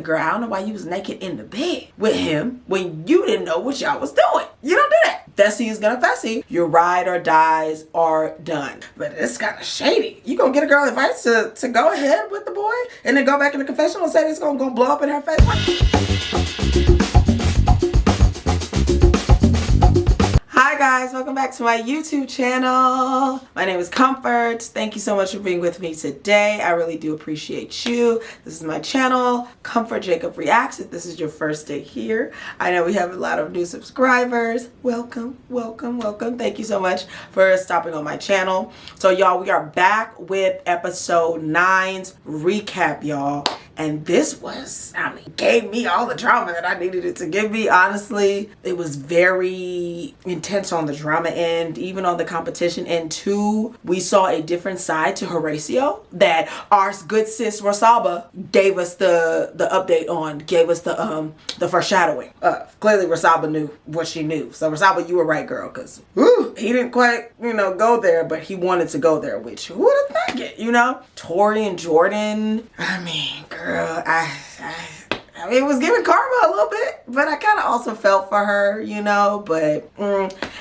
Girl, I don't know why you was naked in the bed with him when you didn't know what y'all was doing. You don't do that. Fessy is gonna Fessy. Your ride or dies are done. But it's kind of shady. You gonna get a girl advice to go ahead with the boy and then go back in the confessional and say it's gonna go blow up in her face? Hi guys, welcome back to my YouTube channel. My name is Comfort. Thank you so much for being with me today. I really do appreciate you. This is my channel, Comfort Jacob Reacts. If this is your first day here, I know we have a lot of new subscribers. Welcome, welcome, welcome. Thank you so much for stopping on my channel. So y'all, we are back with episode 9's recap, y'all. And this was, gave me all the drama that I needed it to give me. Honestly, it was very intense on the drama end, even on the competition end too. We saw a different side to Horatio that our good sis Rosalba gave us the update on, gave us the foreshadowing. Clearly Rosalba knew what she knew. So Rosalba, you were right, girl, because he didn't quite, go there, but he wanted to go there, which who would have thunk it, Tori and Jordan, girl, it was giving karma a little bit, but I kind of also felt for her, but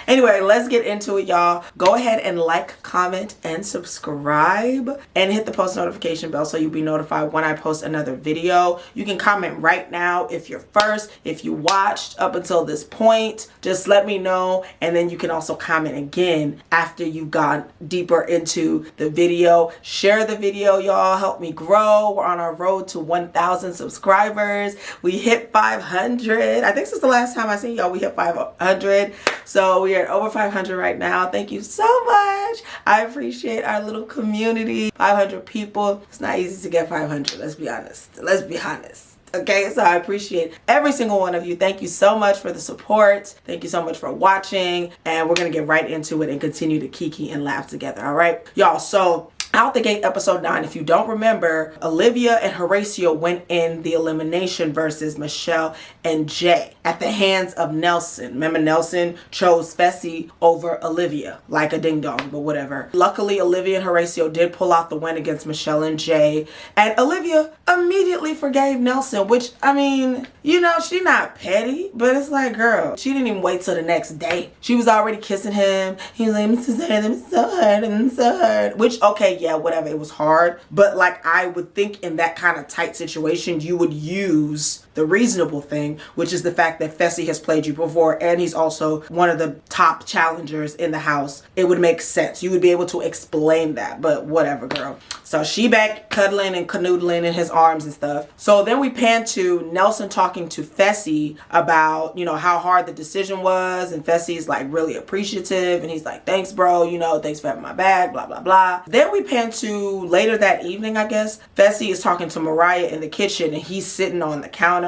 anyway, let's get into it, y'all. Go ahead and like, comment, and subscribe, and hit the post notification bell so you'll be notified when I post another video. You can comment right now if you're first, if you watched up until this point, just let me know, and then you can also comment again after you've gone deeper into the video. Share the video, y'all. Help me grow. We're on our road to 1,000 subscribers. We hit 500. I think since the last time I seen y'all, we hit 500. So we are over 500 right now. Thank you so much. I appreciate our little community. 500 people. It's not easy to get 500. Let's be honest. Let's be honest. Okay, so I appreciate every single one of you. Thank you so much for the support. Thank you so much for watching. And we're going to get right into it and continue to kiki and laugh together. All right, y'all. So out the gate, episode 9, if you don't remember, Olivia and Horatio went in the elimination versus Michelle and Jay at the hands of Nelson. Remember, Nelson chose Fessy over Olivia, like a ding dong, but whatever. Luckily, Olivia and Horatio did pull out the win against Michelle and Jay, and Olivia immediately forgave Nelson, which, she not petty, but it's like, girl, she didn't even wait till the next day. She was already kissing him. He was like, I'm so hurt, which, okay, yeah, whatever, it was hard, but like I would think in that kind of tight situation you would use the reasonable thing, which is the fact that Fessy has played you before and he's also one of the top challengers in the house. It would make sense. You would be able to explain that, but whatever, girl. So she back cuddling and canoodling in his arms and stuff. So then we pan to Nelson talking to Fessy about, how hard the decision was, and Fessy's like really appreciative and he's like, thanks bro, thanks for having my back, blah blah blah. Then we pan to later that evening, I guess. Fessy is talking to Mariah in the kitchen and he's sitting on the counter.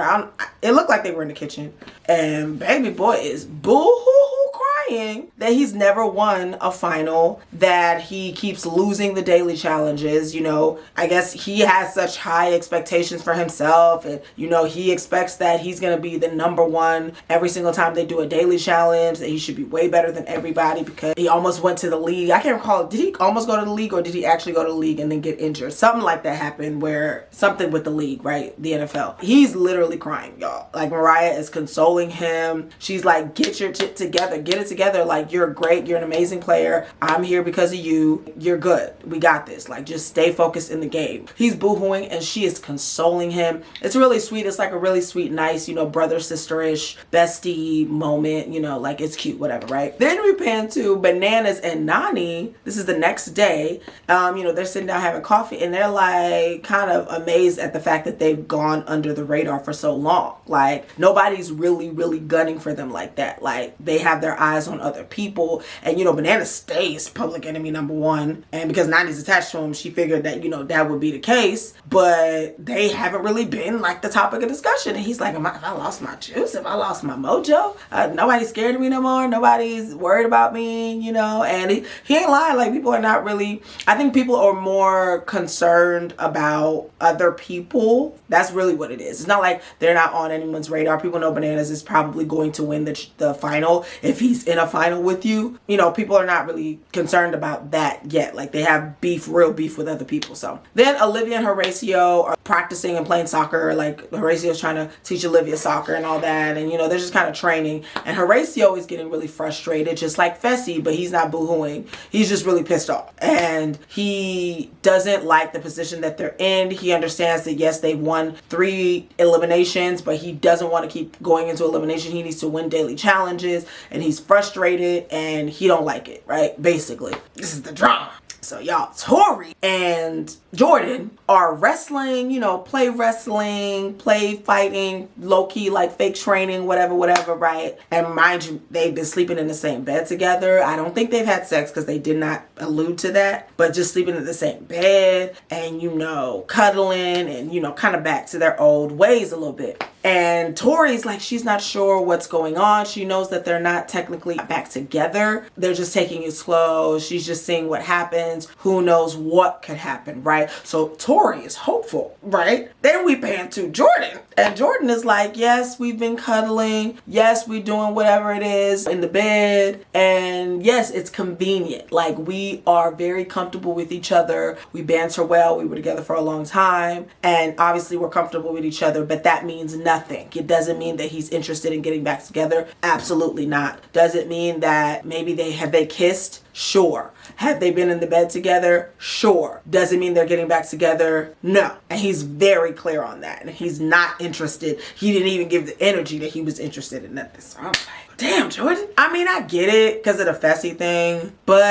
It looked like they were in the kitchen, and baby boy is boo-hoo-hoo crying that he's never won a final, that he keeps losing the daily challenges. I guess he has such high expectations for himself, and he expects that he's gonna be the #1 every single time they do a daily challenge, that he should be way better than everybody because he almost went to the league. I can't recall, did he almost go to the league or did he actually go to the league and then get injured? Something like that happened, where something with the league, right? The NFL. He's literally crying, y'all. Like, Mariah is consoling him. She's like, get your shit together, get it together. Like, you're great, you're an amazing player, I'm here because of you, you're good, we got this. Like, just stay focused in the game. He's boohooing and she is consoling him. It's really sweet. It's like a really sweet, nice, brother sister-ish bestie moment, like it's cute, whatever, right? Then we pan to Bananas and Nani. This is the next day. They're sitting down having coffee and they're like kind of amazed at the fact that they've gone under the radar for so long. Like, nobody's really gunning for them like that. Like, they have their eyes on other people, and Banana stays public enemy #1, and because Nani's attached to him, she figured that that would be the case, but they haven't really been like the topic of discussion. And he's like, if I lost my juice, if I lost my mojo, nobody's scared of me no more, nobody's worried about me, and he ain't lying. Like, people are not really, I think people are more concerned about other people. That's really what it is. It's not like they're not on anyone's radar. People know Bananas is probably going to win the final if he's in in a final with you. You know, people are not really concerned about that yet. Like, they have beef, real beef with other people. So then Olivia and Horatio are practicing and playing soccer. Like, Horatio's trying to teach Olivia soccer and all that, and you know, they're just kind of training, and Horatio is getting really frustrated, just like Fessy, but he's not boo-hooing. He's just really pissed off, and he doesn't like the position that they're in. He understands that yes, they've won 3 eliminations, but he doesn't want to keep going into elimination. He needs to win daily challenges, and he's frustrated and he don't like it, right? Basically, this is the drama. So y'all, Tori and Jordan are wrestling, you know, play wrestling, play fighting, low-key, like fake training, whatever, right? And mind you, they've been sleeping in the same bed together. I don't think they've had sex because they did not allude to that, but just sleeping in the same bed and, you know, cuddling and, you know, kind of back to their old ways a little bit. And Tori's like, she's not sure what's going on. She knows that they're not technically back together. They're just taking it slow. She's just seeing what happens. Who knows what could happen, right? So Tori is hopeful, right? Then we pan to Jordan. And Jordan is like, yes, we've been cuddling. Yes, we're doing whatever it is in the bed. And yes, it's convenient. Like, we are very comfortable with each other. We banter well. We were together for a long time. And obviously we're comfortable with each other, but that means nothing. It doesn't mean that he's interested in getting back together. Absolutely not. Does it mean that maybe they kissed? Sure. Have they been in the bed together? Sure. Does it mean they're getting back together? No. And he's very clear on that. And he's not interested. He didn't even give the energy that he was interested in nothing. So I'm like, damn, Jordan. I mean, I get it because of the Fessy thing, but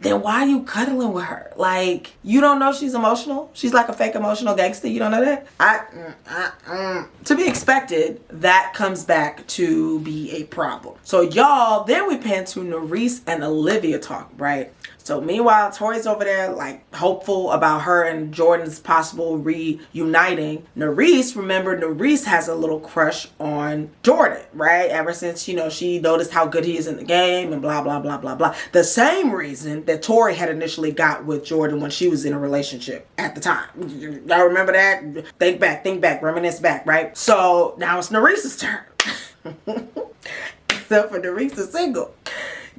then why are you cuddling with her? Like, you don't know she's emotional? She's like a fake emotional gangster. You don't know that? To be expected, that comes back to be a problem. So y'all, then we pan to Nerese and Olivia talk, right? So meanwhile, Tori's over there like hopeful about her and Jordan's possible reuniting. Nerese has a little crush on Jordan, right? Ever since, you know, she noticed how good he is in the game and blah, blah, blah, blah, blah. The same reason that Tori had initially got with Jordan when she was in a relationship at the time. Y'all remember that? Think back, reminisce back, right? So now it's Nerese's turn. Except for Nerese is single.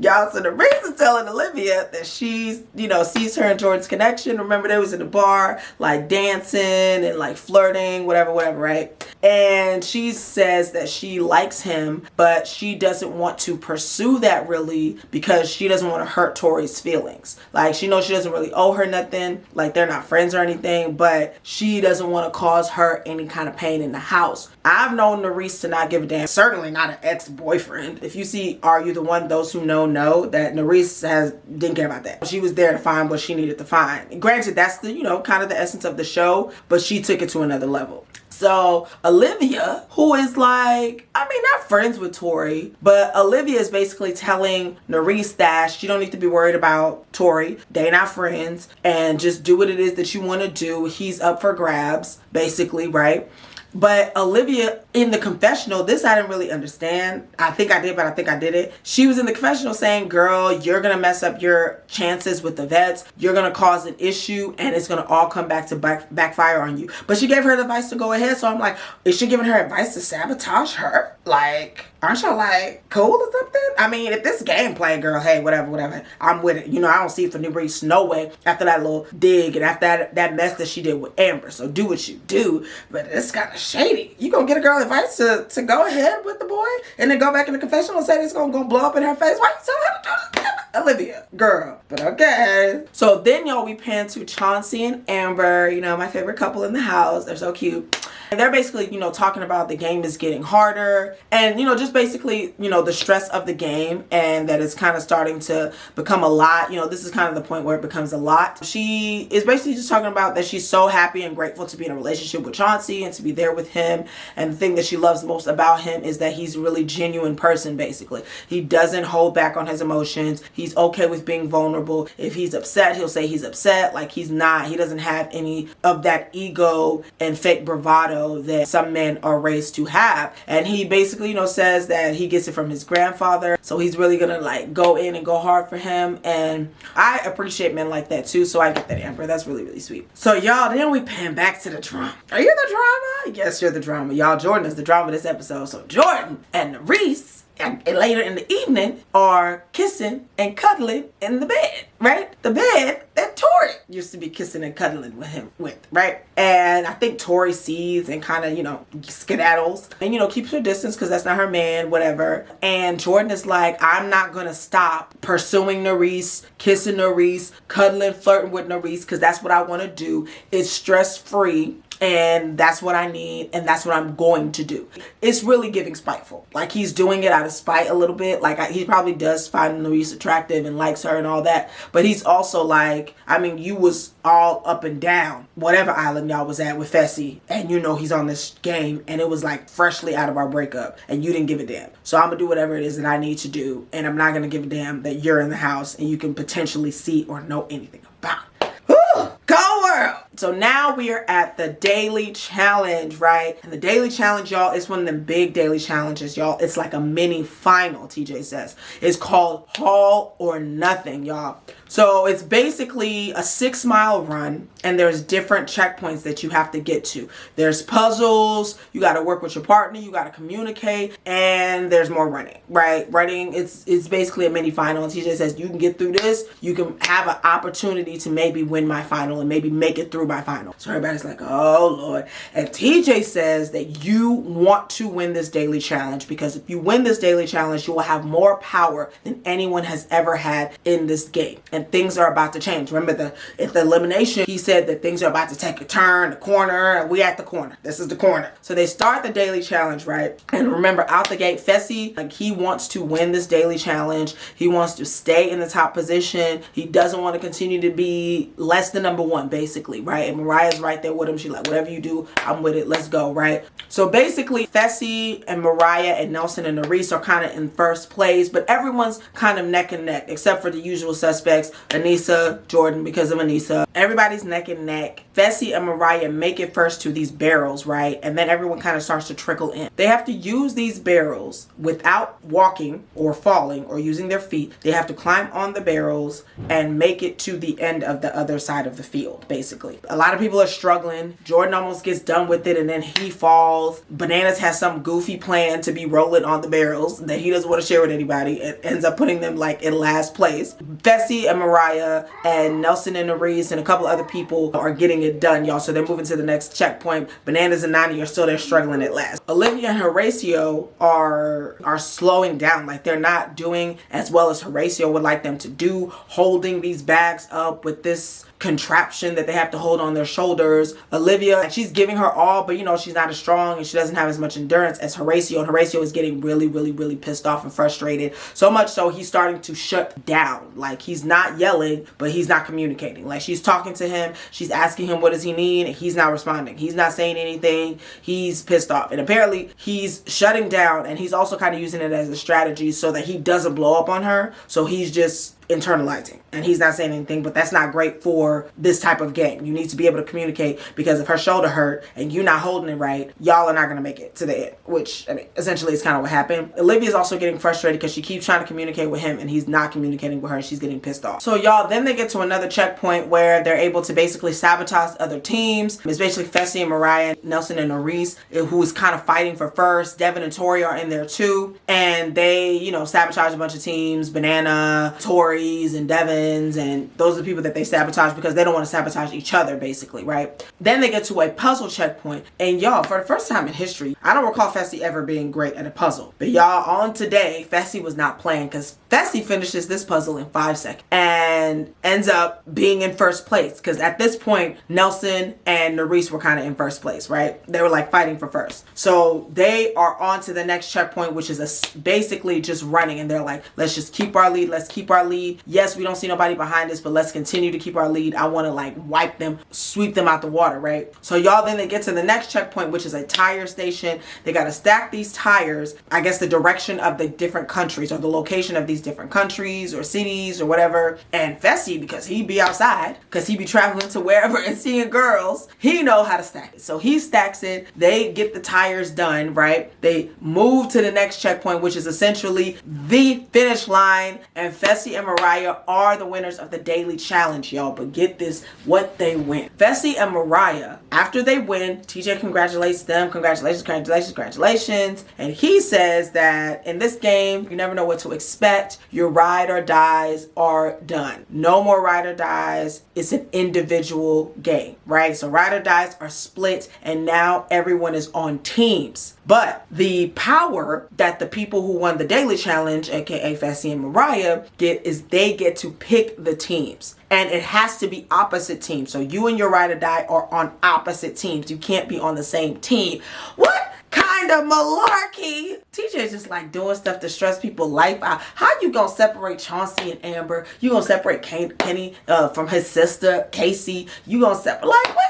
Y'all, so Nerese is telling Olivia that she's, you know, sees her and Jordan's connection. Remember, they was in the bar, like dancing and like flirting, whatever, right? And she says that she likes him, but she doesn't want to pursue that really because she doesn't want to hurt Tori's feelings. Like, she knows she doesn't really owe her nothing. Like, they're not friends or anything, but she doesn't want to cause her any kind of pain in the house. I've known Nerese to not give a damn. Certainly not an ex-boyfriend. If you see Are You the One, those who know that Nerese didn't care about that. She was there to find what she needed to find. Granted, that's the, you know, kind of the essence of the show, but she took it to another level. So Olivia, who is like, I mean, not friends with Tori, but Olivia is basically telling Nerese that she don't need to be worried about Tori. They not friends, and just do what it is that you want to do. He's up for grabs, basically, right? But Olivia in the confessional, this I didn't really understand. I think I did, but I think I did it. She was in the confessional saying, girl, you're going to mess up your chances with the vets. You're going to cause an issue and it's going to all come back to backfire on you. But she gave her the advice to go ahead. So I'm like, is she giving her advice to sabotage her? Like, aren't y'all like cool or something? I mean, if this gameplay, girl, hey, whatever, I'm with it. You know, I don't see it for Nerese no way after that little dig and after that mess that she did with Amber. So do what you do. But it's kind of shady. You gonna get a girl advice to go ahead with the boy and then go back in the confessional and say it's gonna blow up in her face? Why you telling her to do this? Olivia, girl. But okay. So then, y'all, we pan to Chauncey and Amber, you know, my favorite couple in the house. They're so cute. And they're basically, you know, talking about the game is getting harder and, you know, just basically, you know, the stress of the game and that it's kind of starting to become a lot. You know, this is kind of the point where it becomes a lot. She is basically just talking about that she's so happy and grateful to be in a relationship with Chauncey and to be there with him. And the thing that she loves most about him is that he's a really genuine person, basically. He doesn't hold back on his emotions. He's okay with being vulnerable. If he's upset, he'll say he's upset. Like, he doesn't have any of that ego and fake bravado that some men are raised to have. And he basically, you know, says that he gets it from his grandfather. So he's really gonna like go in and go hard for him. And I appreciate men like that too. So I get that, Amber. That's really, really sweet. So y'all, then we pan back to the drama. Are you the drama? Yes, you're the drama. Y'all, Jordan is the drama of this episode. So Jordan and Nerese and later in the evening are kissing and cuddling in the bed, right? The bed that Tori used to be kissing and cuddling with him with, right? And I think Tori sees and kind of, you know, skedaddles and, you know, keeps her distance because that's not her man, whatever. And Jordan is like, I'm not going to stop pursuing Nerese, kissing Nerese, cuddling, flirting with Nerese, because that's what I want to do. It's stress-free. And that's what I need, and that's what I'm going to do. It's really giving spiteful. Like, he's doing it out of spite a little bit. Like, he probably does find Nerese attractive and likes her and all that. But he's also like, I mean, you was all up and down whatever island y'all was at with Fessy, and you know he's on this game, and it was like freshly out of our breakup, and you didn't give a damn. So I'm gonna do whatever it is that I need to do, and I'm not gonna give a damn that you're in the house and you can potentially see or know anything about it. Whew, go world. So now we are at the daily challenge, right? And the daily challenge, y'all, is one of them big daily challenges, y'all. It's like a mini final, TJ says. It's called All or Nothing, y'all. So it's basically a 6-mile run, and there's different checkpoints that you have to get to. There's puzzles, you got to work with your partner, you got to communicate, and there's more running, right? Running, it's basically a mini final, and TJ says you can get through this, you can have an opportunity to maybe win my final and maybe make it through my final. So everybody's like, oh Lord. And TJ says that you want to win this daily challenge, because if you win this daily challenge, you will have more power than anyone has ever had in this game. And things are about to change. Remember, at the elimination, he said that things are about to take a turn, the corner, and we at the corner. This is the corner. So they start the daily challenge, right? And remember, out the gate, Fessy, like, he wants to win this daily challenge. He wants to stay in the top position. He doesn't want to continue to be less than number one, basically, right? And Mariah's right there with him. She's like, whatever you do, I'm with it. Let's go, right? So basically, Fessy and Mariah and Nelson and Nerese are kind of in first place, but everyone's kind of neck and neck, except for the usual suspects. Anissa, Jordan, because of Anissa. Everybody's neck and neck. Fessy and Mariah make it first to these barrels, right? And then everyone kind of starts to trickle in. They have to use these barrels without walking or falling or using their feet. They have to climb on the barrels and make it to the end of the other side of the field, basically. A lot of people are struggling. Jordan almost gets done with it and then he falls. Bananas has some goofy plan to be rolling on the barrels that he doesn't want to share with anybody. It ends up putting them like in last place. Fessy and Mariah and Nelson and Nerese and a couple other people are getting it done, y'all. So they're moving to the next checkpoint. Bananas and Nani are still there struggling at last. Olivia and Horatio are slowing down. Like, they're not doing as well as Horatio would like them to do, holding these bags up with this contraption that they have to hold on their shoulders. Olivia, she's giving her all, but you know, she's not as strong and she doesn't have as much endurance as Horatio. And Horatio is getting really, really, really pissed off and frustrated. So much so he's starting to shut down. Like, he's not yelling, but he's not communicating. Like, she's talking to him, she's asking him what does he need, and he's not responding. He's not saying anything. He's pissed off. And apparently he's shutting down, and he's also kind of using it as a strategy so that he doesn't blow up on her. So he's just internalizing and he's not saying anything, but that's not great for this type of game. You need to be able to communicate, because if her shoulder hurt and you're not holding it right, y'all are not going to make it to the end, which, I mean, essentially is kind of what happened. Olivia's also getting frustrated because she keeps trying to communicate with him and he's not communicating with her. She's getting pissed off. So y'all, then they get to another checkpoint where they're able to basically sabotage other teams. It's basically Fessy and Mariah, Nelson and Nerese, who is kind of fighting for first. Devin and Tori are in there too, and they, you know, sabotage a bunch of teams. Banana, Tori, and Devins, and those are the people that they sabotage because they don't want to sabotage each other, basically, right? Then they get to a puzzle checkpoint, and y'all, for the first time in history, I don't recall Fessy ever being great at a puzzle, but y'all, on today, Fessy was not playing, because Fessy finishes this puzzle in 5 seconds and ends up being in first place, because at this point, Nelson and Nerese were kind of in first place, right? They were like fighting for first. So they are on to the next checkpoint, which is basically just running, and they're like, let's just keep our lead, let's keep our lead. Yes, we don't see nobody behind us, but let's continue to keep our lead. I want to like wipe them, sweep them out the water, right? So y'all, then they get to the next checkpoint, which is a tire station. They got to stack these tires, I guess the direction of the different countries or the location of these these different countries or cities or whatever. And Fessy, because he be outside, because he be traveling to wherever and seeing girls, he know how to stack it. So he stacks it. They get the tires done, right? They move to the next checkpoint, which is essentially the finish line. And Fessy and Mariah are the winners of the daily challenge, y'all. But get this, what they win. Fessy and Mariah, after they win, TJ congratulates them. Congratulations, congratulations, congratulations. And he says that in this game, you never know what to expect. Your ride or dies are done. No more ride or dies. It's an individual game, right? So ride or dies are split, and now everyone is on teams. But the power that the people who won the daily challenge, aka Fessy and Mariah, get is they get to pick the teams. And it has to be opposite teams. So you and your ride or die are on opposite teams. You can't be on the same team. What kind of malarkey? TJ's just like doing stuff to stress people's life out. How you gonna separate Chauncey and Amber? You gonna separate Kenny from his sister, Casey? You gonna separate, like, what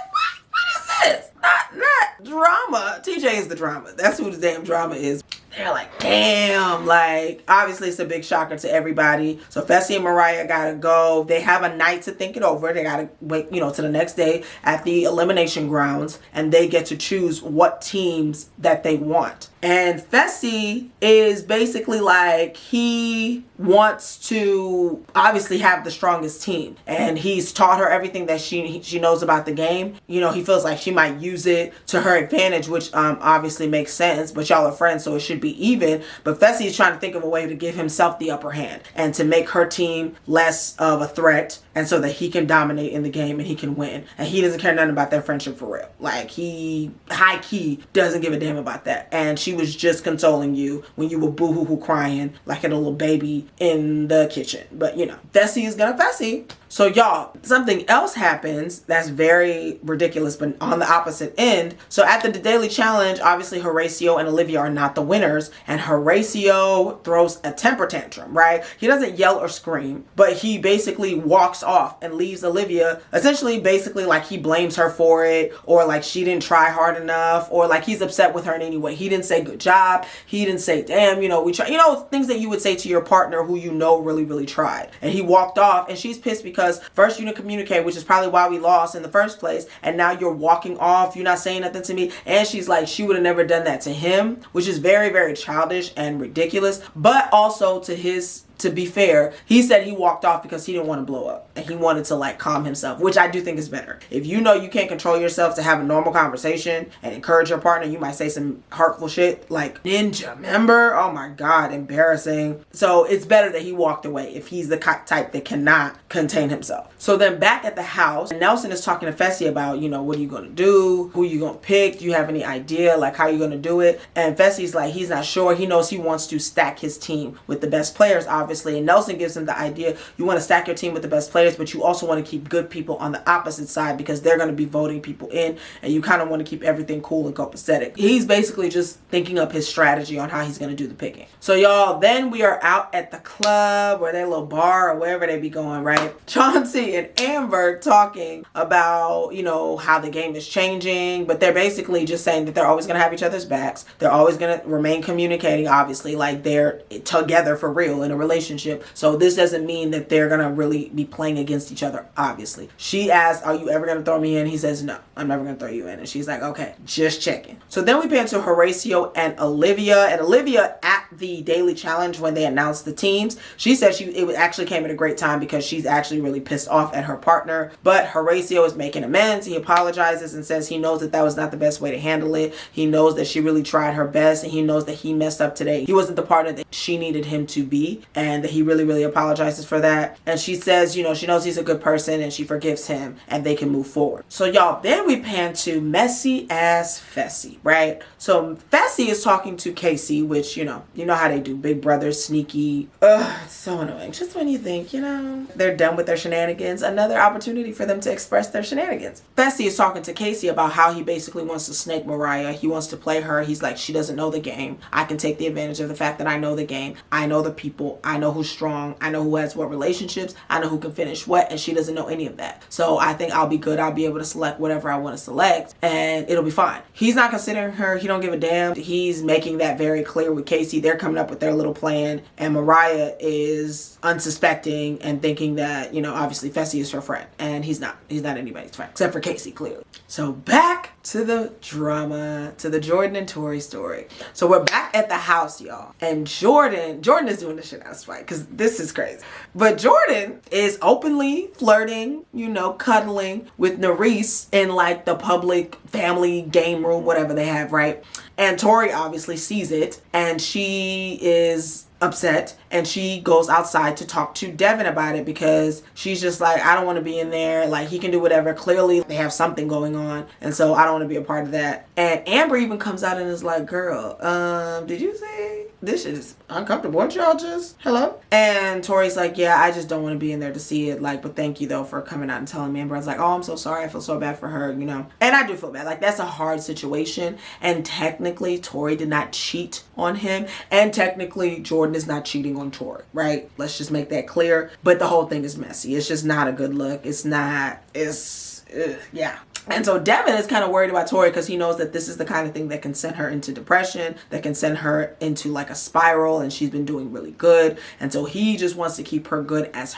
is this? Not drama. TJ is the drama. That's who the damn drama is. They're like, damn, like, obviously it's a big shocker to everybody. So Fessy and Mariah gotta go. They have a night to think it over. They gotta wait, to the next day at the elimination grounds, and they get to choose what teams that they want. And Fessy is basically like, he wants to obviously have the strongest team, and he's taught her everything that she knows about the game. He feels like she might use it to her advantage, which obviously makes sense, but y'all are friends, so it should be even. But Fessy is trying to think of a way to give himself the upper hand and to make her team less of a threat, and so that he can dominate in the game and he can win. And he doesn't care nothing about their friendship for real. Like, he high key doesn't give a damn about that. And she was just consoling you when you were boo-hoo-hoo crying like a little baby in the kitchen. But Fessy is gonna Fessy. So y'all, something else happens that's very ridiculous, but on the opposite end. So at the daily challenge, obviously Horatio and Olivia are not the winners, and Horatio throws a temper tantrum, right? He doesn't yell or scream, but he basically walks off and leaves Olivia, essentially basically like he blames her for it, or like she didn't try hard enough, or like he's upset with her in any way. He didn't say good job. He didn't say, damn, we try, things that you would say to your partner who really, really tried. And he walked off, and she's pissed because first you didn't communicate, which is probably why we lost in the first place, and now you're walking off, you're not saying nothing to me. And she's like, she would have never done that to him, which is very, very childish and ridiculous. But also to be fair, he said he walked off because he didn't want to blow up, and he wanted to like calm himself, which I do think is better. If you know you can't control yourself to have a normal conversation and encourage your partner, you might say some hurtful shit like ninja member. Oh my God, embarrassing. So it's better that he walked away if he's the type that cannot contain himself. So then back at the house, Nelson is talking to Fessy about, what are you going to do? Who are you going to pick? Do you have any idea like how you're going to do it? And Fessy's like, he's not sure. He knows he wants to stack his team with the best players, obviously. And Nelson gives him the idea, you want to stack your team with the best players, but you also want to keep good people on the opposite side because they're going to be voting people in, and you kind of want to keep everything cool and copacetic. He's basically just thinking up his strategy on how he's going to do the picking. So y'all, then we are out at the club or their little bar or wherever they be going, right? Chauncey and Amber talking about, how the game is changing, but they're basically just saying that they're always going to have each other's backs. They're always going to remain communicating, obviously, like they're together for real in a relationship. So this doesn't mean that they're going to really be playing against each other, obviously. She asks, are you ever going to throw me in? He says, no, I'm never going to throw you in. And she's like, okay, just checking. So then we pan to Horatio and Olivia. And Olivia at the daily challenge, when they announced the teams, she said it actually came at a great time because she's actually really pissed off at her partner. But Horatio is making amends. He apologizes and says he knows that was not the best way to handle it. He knows that she really tried her best, and he knows that he messed up today. He wasn't the partner that she needed him to be, and that he really, really apologizes for that. And she says, she knows he's a good person and she forgives him, and they can move forward. So y'all, then we pan to messy ass Fessy, right? So Fessy is talking to Casey, which, you know how they do. Big brother, sneaky. Ugh, it's so annoying. Just when you think, they're done with their shenanigans, another opportunity for them to express their shenanigans. Fessy is talking to Casey about how he basically wants to snake Mariah. He wants to play her. He's like, she doesn't know the game. I can take the advantage of the fact that I know the game. I know the people. I know who's strong. I know who has what relationships. I know who can finish what, and she doesn't know any of that. So I think I'll be good. I'll be able to select whatever I want to select, and it'll be fine. He's not considering her. He don't give a damn. He's making that very clear with Casey. They're coming up with their little plan, and Mariah is unsuspecting and thinking that, you know, obviously Fessy is her friend, and he's not. He's not anybody's friend except for Casey, clearly. So back to the drama, to the Jordan and Tori story. So we're back at the house, y'all, and Jordan is doing the shit out of spite, because this is crazy. But Jordan is openly flirting, you know, cuddling with Nerese in like the public family game room, whatever they have, right? And Tori obviously sees it, and she is upset, and she goes outside to talk to Devin about it, because she's just like, I don't want to be in there. Like, he can do whatever. Clearly they have something going on, and so I don't want to be a part of that. And Amber even comes out and is like, girl, did you say this shit is uncomfortable? Aren't y'all just hello? And Tori's like, yeah, I just don't want to be in there to see it, like, but thank you though for coming out and telling me. And Brent's like, oh, I'm so sorry, I feel so bad for her, you know. And I do feel bad. Like, that's a hard situation, and technically Tori did not cheat on him, and technically Jordan is not cheating on Tori, right? Let's just make that clear. But the whole thing is messy. It's just not a good look. It's not, yeah. And so Devin is kind of worried about Tori, because he knows that this is the kind of thing that can send her into depression, that can send her into like a spiral, and she's been doing really good. And so he just wants to keep her good as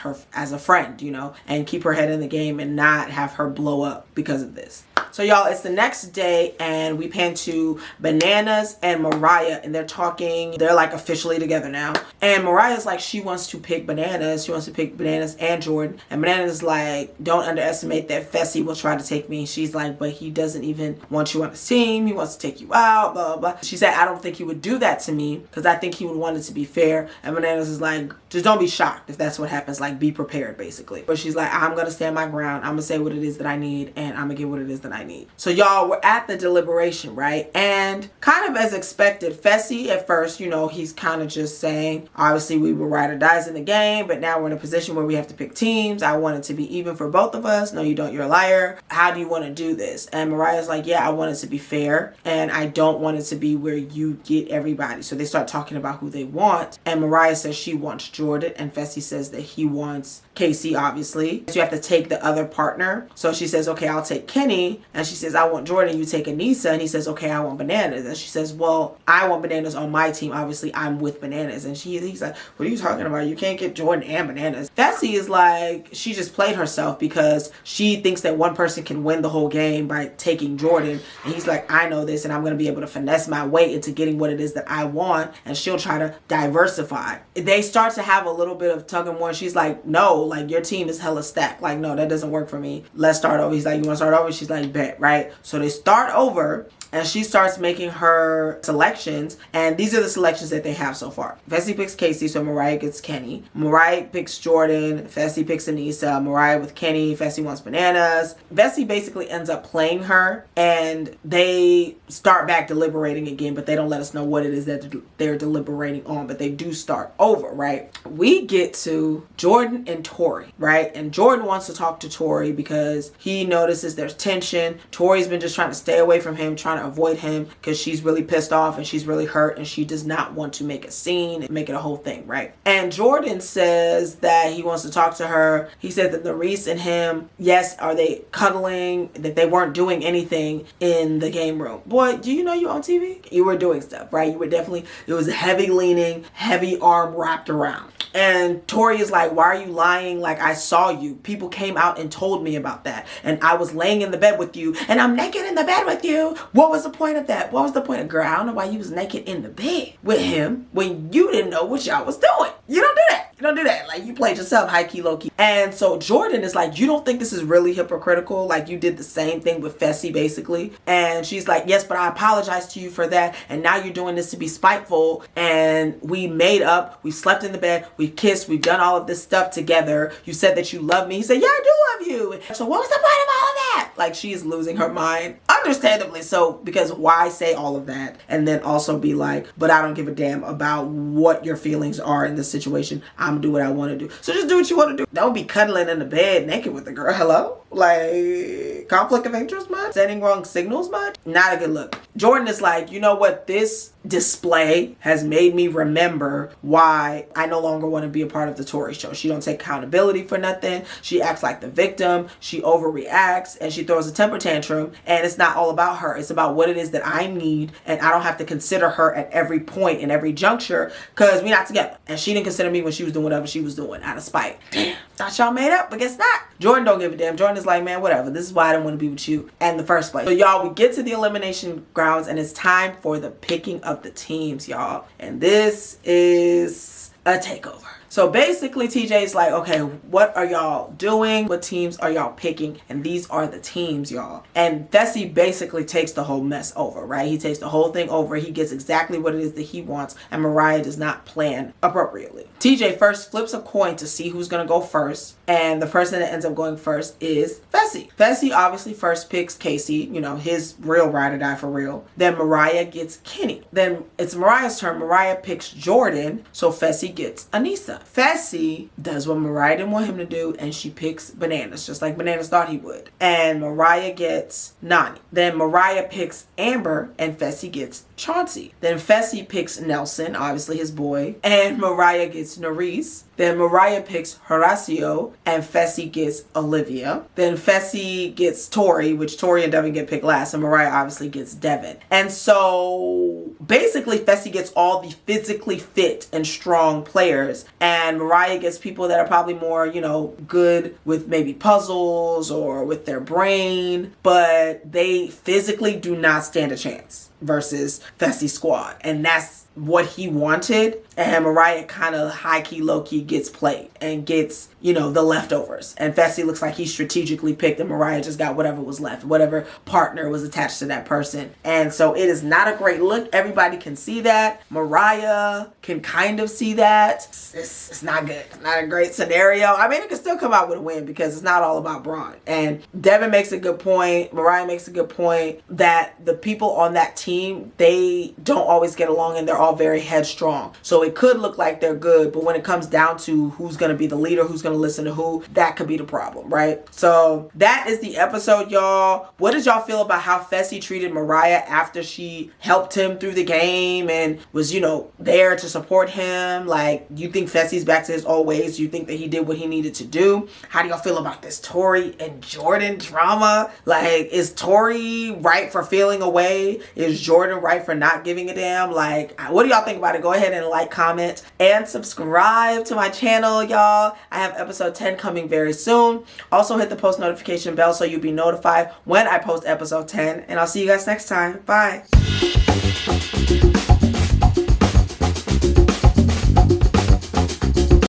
a friend, you know, and keep her head in the game and not have her blow up because of this. So y'all, it's the next day, and we pan to Bananas and Mariah, and they're talking. They're like officially together now. And Mariah's like, she wants to pick Bananas. She wants to pick Bananas and Jordan. And Bananas is like, don't underestimate that Fessy will try to take me. She's like, but he doesn't even want you on the team. He wants to take you out, blah, blah, blah. She said, I don't think he would do that to me, because I think he would want it to be fair. And Bananas is like, just don't be shocked if that's what happens. Like, be prepared, basically. But she's like, I'm going to stand my ground. I'm going to say what it is that I need, and I'm going to get what it is that I need. So y'all, we're at the deliberation, right? And kind of as expected, Fessy at first, you know, he's kind of just saying, obviously we were ride or dies in the game, but now we're in a position where we have to pick teams. I want it to be even for both of us. No, you don't. You're a liar. How do you want to do this? And Mariah's like, yeah, I want it to be fair, and I don't want it to be where you get everybody. So they start talking about who they want, and Mariah says she wants Jordan, and Fessy says that he wants Casey, obviously. So you have to take the other partner. So she says, okay, I'll take Kenny. And she says, I want Jordan, you take Anissa. And he says, okay, I want Bananas. And she says, well, I want Bananas on my team. Obviously, I'm with Bananas. And he's like, what are you talking about? You can't get Jordan and Bananas. Fessy is like, she just played herself, because she thinks that one person can win the whole game by taking Jordan. And he's like, I know this, and I'm going to be able to finesse my way into getting what it is that I want. And she'll try to diversify. They start to have a little bit of tug and war. She's like, no, like, your team is hella stacked. Like, no, that doesn't work for me. Let's start over. He's like, you want to start over? She's like, bet, right? So they start over, and she starts making her selections, and these are the selections that they have so far. Fessy picks Casey, so Mariah gets Kenny. Mariah picks Jordan. Fessy picks Anissa. Mariah with Kenny. Fessy wants Bananas. Fessy basically ends up playing her, and they start back deliberating again, but they don't let us know what it is that they're deliberating on, but they do start over, right? We get to Jordan and Tori, right? And Jordan wants to talk to Tori because he notices there's tension. Tori's been just trying to stay away from him, trying to avoid him, because she's really pissed off and she's really hurt, and she does not want to make a scene and make it a whole thing, right? And Jordan says that he wants to talk to her. He said that Nerese and him, yes, are they cuddling, that they weren't doing anything in the game room. Boy, do you know you on TV? You were doing stuff, right? You were definitely, it was heavy leaning, heavy arm wrapped around. And Tori is like, why are you lying? Like, I saw you. People came out and told me about that. And I was laying in the bed with you, and I'm naked in the bed with you. What was the point of that? What was the point of, girl, I don't know why you was naked in the bed with him when you didn't know what y'all was doing. You don't do that. You don't do that. Like, you played yourself high key, low key. And so Jordan is like, you don't think this is really hypocritical? Like, you did the same thing with Fessy, basically. And she's like, yes, but I apologize to you for that. And now you're doing this to be spiteful. And we made up. We slept in the bed. We've kissed. We've done all of this stuff together. You said that you love me. He said, yeah, I do love you. So what was the point of all that? Like, she's losing her mind. Understandably so, because why say all of that and then also be like, but I don't give a damn about what your feelings are in this situation. I'm gonna do what I want to do. So just do what you want to do. Don't be cuddling in the bed naked with the girl. Hello? Like, conflict of interest much? Sending wrong signals much? Not a good look. Jordan is like, you know what? This display has made me remember why I no longer want to be a part of the Tory show. She don't take accountability for nothing. She acts like the victim. She overreacts and she throws a temper tantrum, and it's not all about her. It's about what it is that I need, and I don't have to consider her at every point in every juncture because we're not together. And she didn't consider me when she was doing whatever she was doing out of spite. Damn, thought y'all made up, but guess not. Jordan don't give a damn. Jordan is like, man, whatever. This is why I don't want to be with you in the first place. So y'all, we get to the elimination grounds and it's time for the picking of the teams, y'all. And this is a takeover. So basically TJ's like, okay, what are y'all doing? What teams are y'all picking? And these are the teams, y'all. And Fessy basically takes the whole mess over, right? He takes the whole thing over. He gets exactly what it is that he wants, and Mariah does not plan appropriately. TJ first flips a coin to see who's gonna go first, and the person that ends up going first is Fessy. Fessy obviously first picks Casey, you know, his real ride or die for real. Then Mariah gets Kenny. Then it's Mariah's turn. Mariah picks Jordan, so Fessy gets Anissa. Fessy does what Mariah didn't want him to do, and she picks Bananas, just like Bananas thought he would. And Mariah gets Nani. Then Mariah picks Amber, and Fessy gets Chauncey. Then Fessy picks Nelson, obviously his boy, and Mariah gets Nerese. Then Mariah picks Horacio, and Fessy gets Olivia. Then Fessy gets Tori, which Tori and Devin get picked last, and Mariah obviously gets Devin. And so basically Fessy gets all the physically fit and strong players, and Mariah gets people that are probably more, you know, good with maybe puzzles or with their brain, but they physically do not stand a chance versus Fessy's squad. And that's what he wanted, and Mariah kind of high-key, low-key gets played and gets, you know, the leftovers. And Fessy looks like he strategically picked, and Mariah just got whatever was left, whatever partner was attached to that person. And so it is not a great look. Everybody can see that. Mariah can kind of see that. It's not good. It's not a great scenario. I mean, it can still come out with a win because it's not all about Braun. And Devin makes a good point. Mariah makes a good point that the people on that team, they don't always get along, and they're all very headstrong. So it could look like they're good, but when it comes down to who's going to be the leader, who's going to listen to who, that could be the problem, right? So that is the episode, y'all. What did y'all feel about how Fessy treated Mariah after she helped him through the game and was, you know, there to support him? Like, you think Fessy's back to his old ways? Do you think that he did what he needed to do? How do y'all feel about this Tori and Jordan drama? Like, is Tori right for feeling away? Is Jordan right for not giving a damn? Like, what do y'all think about it? Go ahead and like, comment, and subscribe to my channel, y'all. I have episode 10 coming very soon. Also hit the post notification bell so you'll be notified when I post episode 10, and I'll see you guys next time. Bye.